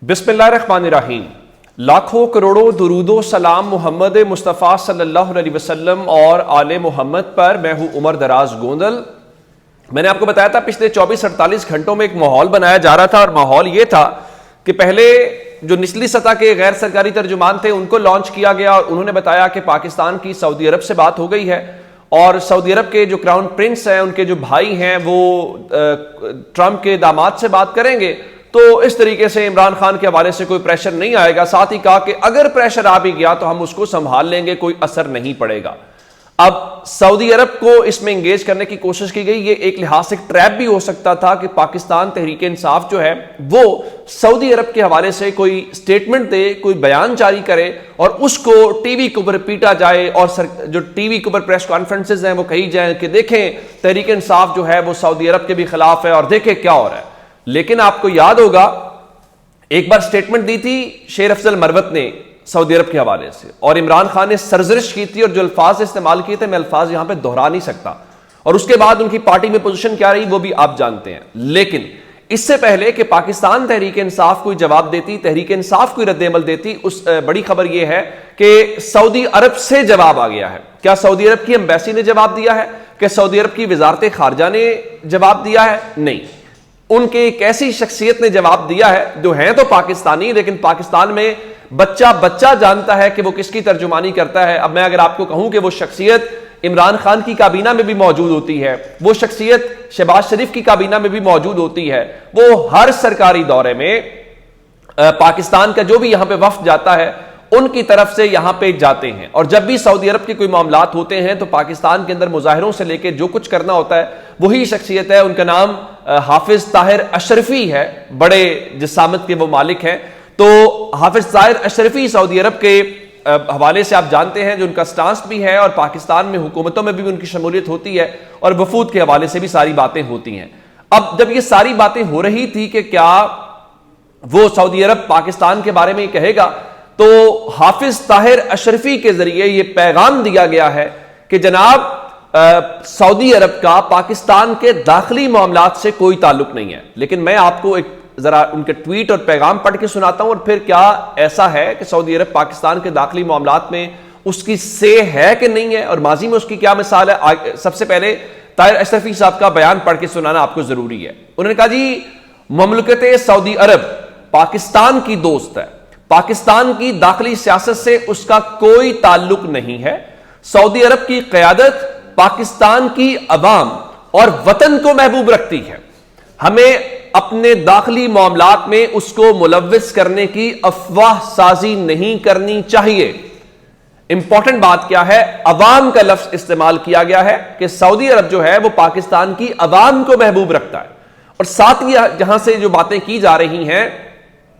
बिस्मिल्लाहिर्रहमानिर्रहीम। लाखों करोड़ों दुरूदो सलाम मोहम्मद मुस्तफ़ा सल्लल्लाहु अलैहि वसल्लम और आले मोहम्मद पर। मैं हूं उमर दराज गोंदल। मैंने आपको बताया था पिछले 24-48 घंटों में एक माहौल बनाया जा रहा था और माहौल यह था कि पहले जो निचली सतह के गैर सरकारी तर्जुमान थे उनको लॉन्च किया गया और उन्होंने बताया कि पाकिस्तान की सऊदी अरब से बात हो गई है और सऊदी अरब के जो क्राउन प्रिंस हैं, उनके जो भाई हैं, वो ट्रंप के दामाद से बात करेंगे। तो इस तरीके से इमरान खान के हवाले से कोई प्रेशर नहीं आएगा। साथ ही कहा कि अगर प्रेशर आ भी गया तो हम उसको संभाल लेंगे, कोई असर नहीं पड़ेगा। अब सऊदी अरब को इसमें एंगेज करने की कोशिश की गई। ये एक लिहाज से ट्रैप भी हो सकता था कि पाकिस्तान तहरीक इंसाफ जो है वो सऊदी अरब के हवाले से कोई स्टेटमेंट दे, कोई बयान जारी करे और उसको टीवी के ऊपर पीटा जाए और जो टीवी के ऊपर प्रेस कॉन्फ्रेंसेज हैं वो कही जाए कि देखें तहरीक इंसाफ जो है वो सऊदी अरब के भी खिलाफ है और देखें क्या हो रहा है। लेकिन आपको याद होगा एक बार स्टेटमेंट दी थी शेर अफजल मरवत ने सऊदी अरब के हवाले से और इमरान खान ने सरजरिश की थी और जो अल्फाज इस्तेमाल किए थे मैं अल्फाज यहां पे दोहरा नहीं सकता। और उसके बाद उनकी पार्टी में पोजीशन क्या रही वो भी आप जानते हैं। लेकिन इससे पहले कि पाकिस्तान तहरीक इंसाफ कोई जवाब देती, तहरीक इंसाफ कोई रद्द-ए-अमल देती, उस बड़ी खबर यह है कि सऊदी अरब से जवाब आ गया है। क्या सऊदी अरब की एम्बेसी ने जवाब दिया है? क्या सऊदी अरब की वजारत खारजा ने जवाब दिया है? नहीं, उनके एक ऐसी शख्सियत ने जवाब दिया है जो है तो पाकिस्तानी, लेकिन पाकिस्तान में बच्चा बच्चा जानता है कि वो किसकी तर्जुमानी करता है। अब मैं अगर आपको कहूं कि वो शख्सियत इमरान खान की काबीना में भी मौजूद होती है, वो शख्सियत शहबाज शरीफ की काबीना में भी मौजूद होती है, वो हर सरकारी दौरे में पाकिस्तान का जो भी यहां पे वफ्द जाता है उनकी तरफ से यहां पे जाते हैं। और जब भी सऊदी अरब के कोई मामलात होते हैं तो पाकिस्तान के अंदर मुजाहिरों से लेकर जो कुछ करना होता है वही शख्सियत है। उनका नाम हाफिज ताहिर अशरफी है, बड़े जिसामत के वो मालिक हैं। तो हाफिज ताहिर अशरफी सऊदी अरब के हवाले से आप जानते हैं जो उनका स्टांस भी है और पाकिस्तान में हुकूमतों में भी उनकी शमूलियत होती है और वफूद के हवाले से भी सारी बातें होती हैं। अब जब ये सारी बातें हो रही थी कि क्या वो सऊदी अरब पाकिस्तान के बारे में कहेगा, तो हाफिज ताहिर अशरफी के जरिए यह पैगाम दिया गया है कि जनाब सऊदी अरब का पाकिस्तान के दाखिली मामलात से कोई ताल्लुक नहीं है। लेकिन मैं आपको एक जरा उनके ट्वीट और पैगाम पढ़ के सुनाता हूं और फिर क्या ऐसा है कि सऊदी अरब पाकिस्तान के दाखिली मामलात में उसकी से है कि नहीं है और माजी में उसकी क्या मिसाल है। सबसे पहले ताहिर अशरफी साहब का बयान पढ़ के सुनाना आपको जरूरी है। उन्होंने कहा जी, ममलकत सऊदी अरब पाकिस्तान की दोस्त है, पाकिस्तान की दाखिली सियासत से उसका कोई ताल्लुक नहीं है। सऊदी अरब की क़यादत पाकिस्तान की अवाम और वतन को महबूब रखती है। हमें अपने दाखिली मामलात में उसको मुलव्विस करने की अफवाह साजी नहीं करनी चाहिए। इंपॉर्टेंट बात क्या है, अवाम का लफ्ज इस्तेमाल किया गया है कि सऊदी अरब जो है वो पाकिस्तान की अवाम को महबूब रखता है। और साथ ही जहां से जो बातें की जा रही हैं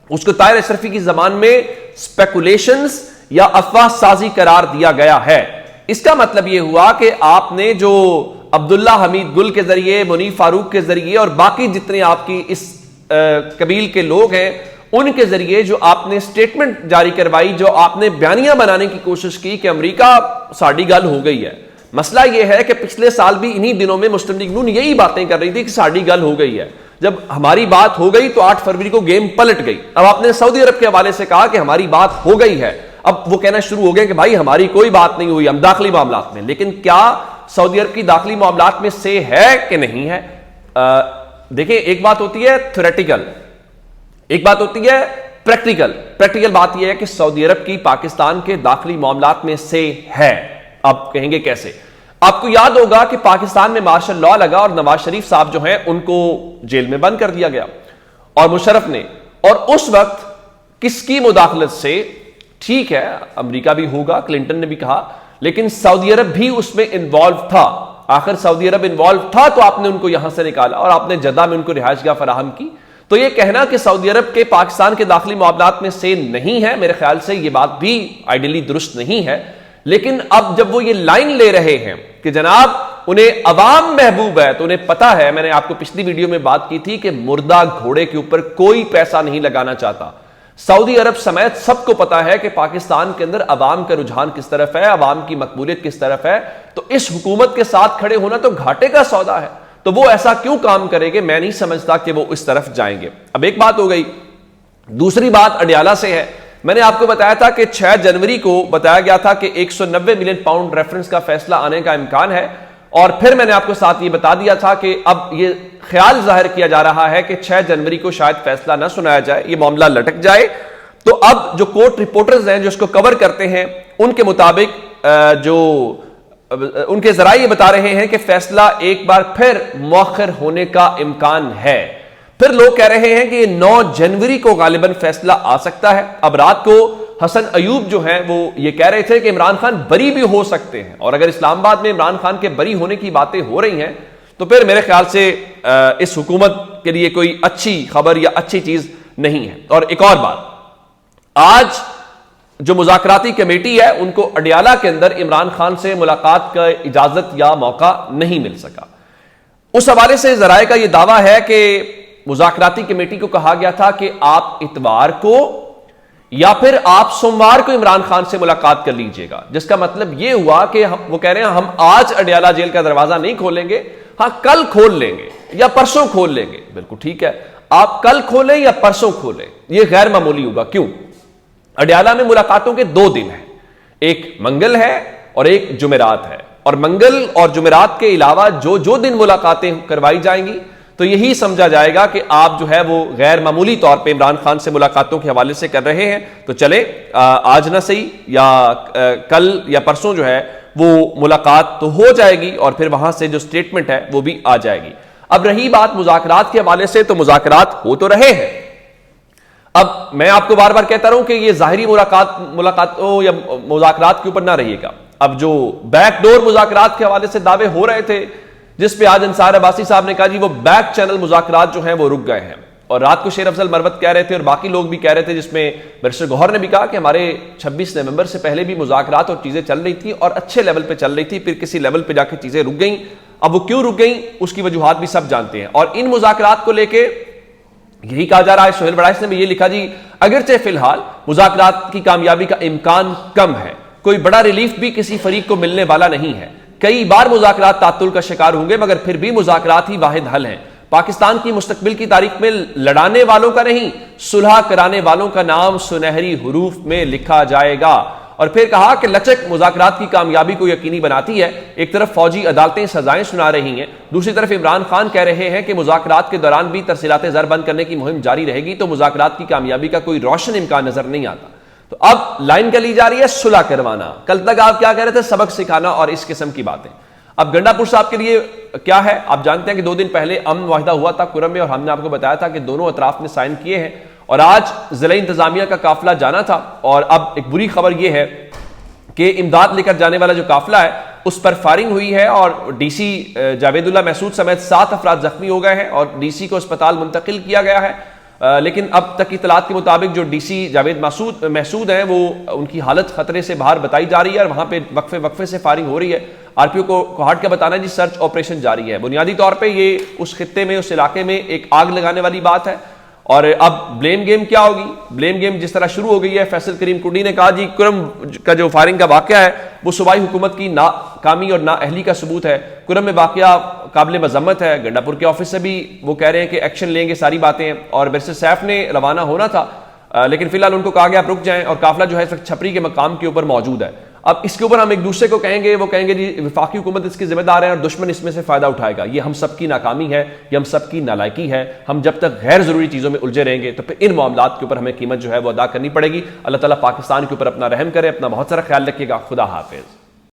उसको ताहिर अशरफी की जबान में स्पेकुलेशंस या अफवाह साजी करार दिया गया है। इसका मतलब यह हुआ कि आपने जो अब्दुल्ला हमीद गुल के जरिए, मुनीफ फारूक के जरिए और बाकी जितने आपकी इस कबील के लोग हैं उनके जरिए जो आपने स्टेटमेंट जारी करवाई, जो आपने बयानियां बनाने की कोशिश की कि अमेरिका साड़ी गल हो गई है। मसला यह है कि पिछले साल भी इन्हीं दिनों में मुस्लिम लीग नून यही बातें कर रही थी कि साड़ी गल हो गई है। जब हमारी बात हो गई तो 8 फरवरी को गेम पलट गई। अब आपने सऊदी अरब के हवाले से कहा कि हमारी बात हो गई है, अब वो कहना शुरू हो गया कि भाई हमारी कोई बात नहीं हुई, हम दाखिली मामलात में। लेकिन क्या सऊदी अरब की दाखिली मामलात में से है कि नहीं है? देखिए, एक बात होती है थ्योरेटिकल, एक बात होती है प्रैक्टिकल। प्रैक्टिकल बात यह है कि सऊदी अरब की पाकिस्तान के दाखिली मामलात में से है। आप कहेंगे कैसे? आपको याद होगा कि पाकिस्तान में मार्शल लॉ लगा और नवाज शरीफ साहब जो हैं उनको जेल में बंद कर दिया गया और मुशर्रफ ने। और उस वक्त किसकी मुदाखलत से? ठीक है, अमेरिका भी होगा, क्लिंटन ने भी कहा, लेकिन सऊदी अरब भी उसमें इन्वॉल्व था। आखिर सऊदी अरब इन्वॉल्व था तो आपने उनको यहां से निकाला और आपने जद्दा में उनको रिहाइशगाह फराहम की। तो यह कहना कि सऊदी अरब के पाकिस्तान के दाखिली मामलात में से नहीं है, मेरे ख्याल से यह बात भी आइडियली दुरुस्त नहीं है। लेकिन अब जब वो ये लाइन ले रहे हैं कि जनाब उन्हें अवाम महबूब है, तो उन्हें पता है, मैंने आपको पिछली वीडियो में बात की थी कि मुर्दा घोड़े के ऊपर कोई पैसा नहीं लगाना चाहता। सऊदी अरब समेत सबको पता है कि पाकिस्तान के अंदर अवाम का रुझान किस तरफ है, अवाम की मकबूलियत किस तरफ है। तो इस हुकूमत के साथ खड़े होना तो घाटे का सौदा है। तो वो ऐसा क्यों काम करेंगे? मैं नहीं समझता कि वो इस तरफ जाएंगे। अब एक बात हो गई दूसरी बात अडियाला से है। मैंने आपको बताया था कि 6 जनवरी को बताया गया था कि 190 मिलियन पाउंड रेफरेंस का फैसला आने का इम्कान है, और फिर मैंने आपको साथ ये बता दिया था कि अब ये ख्याल जाहिर किया जा रहा है कि 6 जनवरी को शायद फैसला ना सुनाया जाए, ये मामला लटक जाए। तो अब जो कोर्ट रिपोर्टर्स हैं जो इसको कवर करते हैं, उनके मुताबिक जो उनके जराये ये बता रहे हैं कि फैसला एक बार फिर मौखर होने का इम्कान है। फिर लोग कह रहे हैं कि 9 जनवरी को गालिबन फैसला आ सकता है। अब रात को हसन अयूब जो हैं वो ये कह रहे थे कि इमरान खान बरी भी हो सकते हैं, और अगर इस्लामाबाद में इमरान खान के बरी होने की बातें हो रही हैं तो फिर मेरे ख्याल से इस हुकूमत के लिए कोई अच्छी खबर या अच्छी चीज नहीं है। और एक और बात, आज जो मुज़ाकराती कमेटी है उनको अडियाला के अंदर इमरान खान से मुलाकात का इजाजत या मौका नहीं मिल सका। उस हवाले से जराये का यह दावा है कि मुज़ाकराती कमेटी को कहा गया था कि आप इतवार को या फिर आप सोमवार को इमरान खान से मुलाकात कर लीजिएगा, जिसका मतलब यह हुआ कि वो कह रहे हैं हम आज अडियाला जेल का दरवाजा नहीं खोलेंगे, हाँ कल खोल लेंगे या परसों खोल लेंगे। बिल्कुल ठीक है, आप कल खोलें या परसों खोलें, यह गैर मामूली होगा। क्यों? अडियाला में मुलाकातों के 2 दिन हैं, एक मंगल है और एक जुमेरात है, और मंगल और जुमेरात के अलावा जो जो दिन मुलाकातें करवाई जाएंगी तो यही समझा जाएगा कि आप जो है वो गैर मामूली तौर पे इमरान खान से मुलाकातों के हवाले से कर रहे हैं। तो चले आज ना सही या कल या परसों जो है वो मुलाकात तो हो जाएगी, और फिर वहां से जो स्टेटमेंट है वो भी आ जाएगी। अब रही बात मुज़ाकरात के हवाले से, तो मुज़ाकरात हो तो रहे हैं। अब मैं आपको बार बार कहता रहूं कि ये जाहिरी मुलाकातों या मुज़ाकरात के ऊपर ना रहिएगा। अब जो बैकडोर मुज़ाकरात के हवाले से दावे हो रहे थे, जिस पे आज अंसार अब्बासी साहब ने कहा जी वो बैक चैनल मुज़ाकरात जो हैं वो रुक गए हैं, और रात को शेर अफजल मरवत कह रहे थे और बाकी लोग भी कह रहे थे, जिसमें बैरिस्टर गौहर ने भी कहा कि हमारे 26 नवंबर से पहले भी मुज़ाकरात और चीजें चल रही थी और अच्छे लेवल पे चल रही थी, फिर किसी लेवल पे जाकर चीजें रुक गई। अब वो क्यों रुक गई उसकी वजूहात भी सब जानते हैं। और इन मुज़ाकरात को लेके यही कहा जा रहा है, सोहेल बड़ाइश ने भी ये लिखा जी अगरचे फिलहाल मुज़ाकरात की कामयाबी का इम्कान कम है, कोई बड़ा रिलीफ भी किसी फरीक को मिलने वाला नहीं है, कई बार मुज़ाकरात तातुल का शिकार होंगे, मगर फिर भी मुज़ाकरात ही वाहिद हल हैं। पाकिस्तान की मुस्तकबिल की तारीख में लड़ाने वालों का नहीं, सुलह कराने वालों का नाम सुनहरी हुरूफ में लिखा जाएगा। और फिर कहा कि लचक मुज़ाकरात की कामयाबी को यकीनी बनाती है। एक तरफ फौजी अदालतें सजाएं सुना रही हैं, दूसरी तरफ इमरान खान कह रहे हैं कि मुज़ाकरात के दौरान भी तरसीलाते ज़र बंद करने की मुहिम जारी रहेगी, तो मुज़ाकरात की कामयाबी का कोई रोशन इम्कान नजर नहीं आता। तो अब लाइन क्या ली जा रही है? सुलह करवाना। कल तक आप क्या कह रहे थे? सबक सिखाना और इस किस्म की बातें। अब गंडापुर साहब के लिए क्या है? आप जानते हैं कि 2 दिन पहले अमन वाहिदा हुआ था कुरम में, और हमने आपको बताया था कि दोनों अतराफ ने साइन किए हैं, और आज जिला इंतजामिया का काफिला जाना था। और अब एक बुरी खबर यह है कि इमदाद लेकर जाने वाला जो काफिला है उस पर फायरिंग हुई है, और डीसी जावेदुल्ला महसूद समेत 7 अफराद जख्मी हो गए हैं और डीसी को अस्पताल मुंतकिल किया गया है। लेकिन अब तक की इतलात के मुताबिक जो डीसी जावेद महसूद हैं वो उनकी हालत खतरे से बाहर बताई जा रही है, और वहां पे वक्फे से फायरिंग हो रही है। आरपीओ को कोहाट का बताना है जी सर्च ऑपरेशन जारी है। बुनियादी तौर पे ये उस खित्ते में, उस इलाके में एक आग लगाने वाली बात है। और अब ब्लेम गेम क्या होगी? ब्लेम गेम जिस तरह शुरू हो गई है, फैसल करीम कुंडी ने कहा जी कुरम का जो फायरिंग का वाकया है वो सूबाई हुकूमत की नाकामी और नाअहली का सबूत है। कुरम में वाकया काबिल मजम्मत है। गंडापुर के ऑफिस से भी वो कह रहे हैं कि एक्शन लेंगे, सारी बातें हैं। और बैरिस्टर सैफ ने रवाना होना था, लेकिन फिलहाल उनको कहा गया आप रुक जाएं, और काफिला जो है इस वक्त छपरी के मकाम के ऊपर मौजूद है। अब इसके ऊपर हम एक दूसरे को कहेंगे, वो कहेंगे जी वफाकी हुकूमत इसकी जिम्मेदार है और दुश्मन इसमें से फायदा उठाएगा। ये हम सबकी नाकामी है, ये हम सबकी नालायकी है। हम जब तक गैर जरूरी चीजों में उलझे रहेंगे तो फिर इन मामलात के ऊपर हमें कीमत जो है वो अदा करनी पड़ेगी। अल्लाह ताला पाकिस्तान के ऊपर अपना रहम करे। अपना बहुत सारा ख्याल रखिएगा। खुदा हाफिज।